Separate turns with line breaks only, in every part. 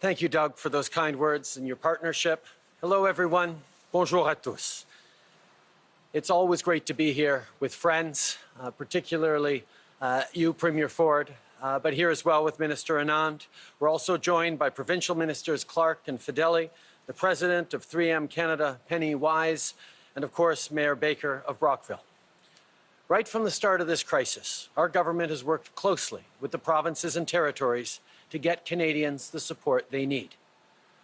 Thank you, Doug, for those kind words and your partnership. Hello, everyone. Bonjour à tous. It's always great to be here with friends, particularly you, Premier Ford, but here as well with Minister Anand. We're also joined by Provincial Ministers Clark and Fideli, the President of 3M Canada, Penny Wise, and of course, Mayor Baker of Brockville. Right from the start of this crisis, our government has worked closely with the provinces and territories to get Canadians the support they need.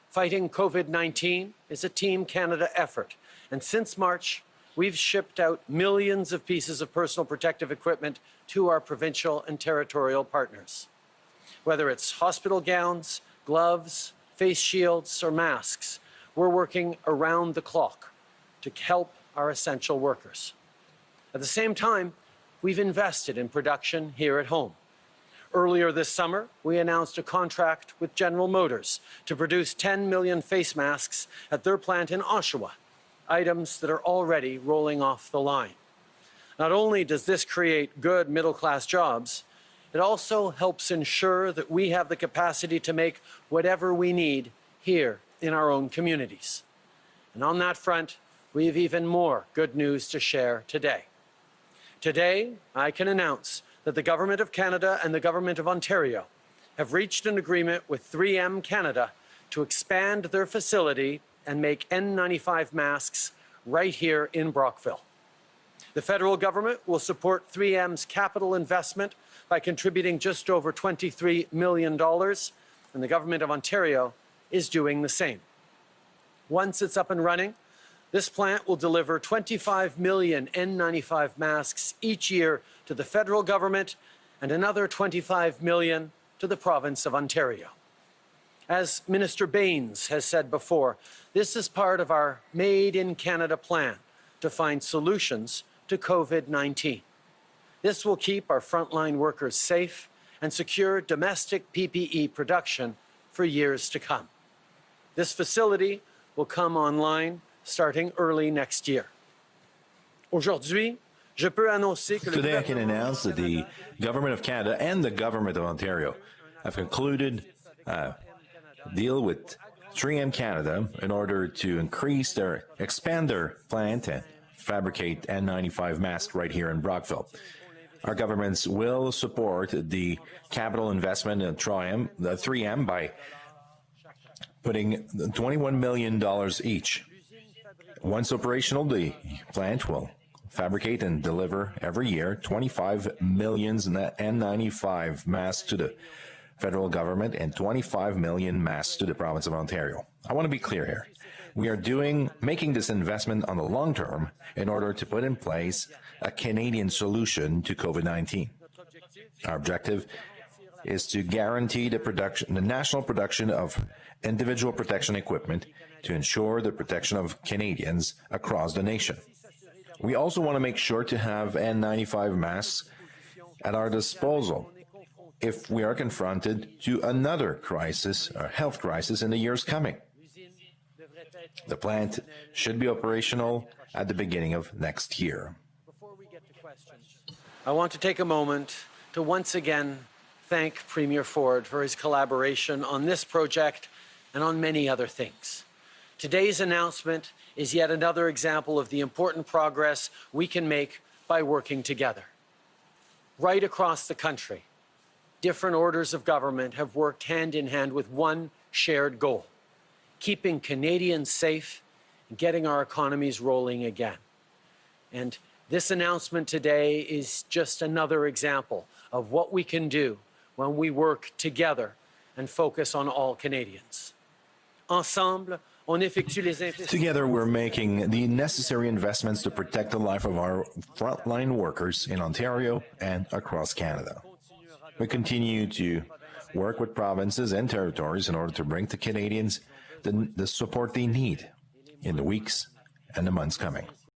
Fighting COVID-19 is a Team Canada effort, and since March, we've shipped out millions of pieces of personal protective equipment to our provincial and territorial partners. Whether it's hospital gowns, gloves, face shields, or masks, we're working around the clock to help our essential workers. At the same time, we've invested in production here at home. Earlier this summer, we announced a contract with General Motors to produce 10 million face masks at their plant in Oshawa, items that are already rolling off the line. Not only does this create good middle-class jobs, it also helps ensure that we have the capacity to make whatever we need here in our own communities. And on that front, we have even more good news to share today. Today, I can announce that the Government of Canada and the Government of Ontario have reached an agreement with 3M Canada to expand their facility and make N95 masks right here in Brockville. The federal government will support 3M's capital investment by contributing just over $23 million, and the Government of Ontario is doing the same. Once it's up and running, this plant will deliver 25 million N95 masks each year to the federal government and another 25 million to the province of Ontario. As Minister Baines has said before, this is part of our Made in Canada plan to find solutions to COVID-19. This will keep our frontline workers safe and secure domestic PPE production for years to come. This facility will come online starting early next year. Today
I can announce that the Government of Canada and the Government of Ontario have concluded a deal with 3M Canada in order to expand their plant and fabricate N95 masks right here in Brockville. Our governments will support the capital investment in 3M by putting $21 million each. Once operational, the plant will fabricate and deliver every year 25 million N95 masks to the federal government and 25 million masks to the province of Ontario. I want to be clear here. We are making this investment on the long term in order to put in place a Canadian solution to COVID-19. Our objective is to guarantee the national production of individual protection equipment to ensure the protection of Canadians across the nation. We also want to make sure to have N95 masks at our disposal if we are confronted to another crisis, a health crisis, in the years coming. The plant should be operational at the beginning of next year.
Before we get to questions, I want to take a moment to once again thank Premier Ford for his collaboration on this project and on many other things. Today's announcement is yet another example of the important progress we can make by working together. Right across the country, different orders of government have worked hand in hand with one shared goal: keeping Canadians safe and getting our economies rolling again. And this announcement today is just another example of what we can do when we work together and focus on all Canadians. Ensemble,
Together, we're making the necessary investments to protect the life of our frontline workers in Ontario and across Canada. We continue to work with provinces and territories in order to bring to Canadians the support they need in the weeks and the months coming.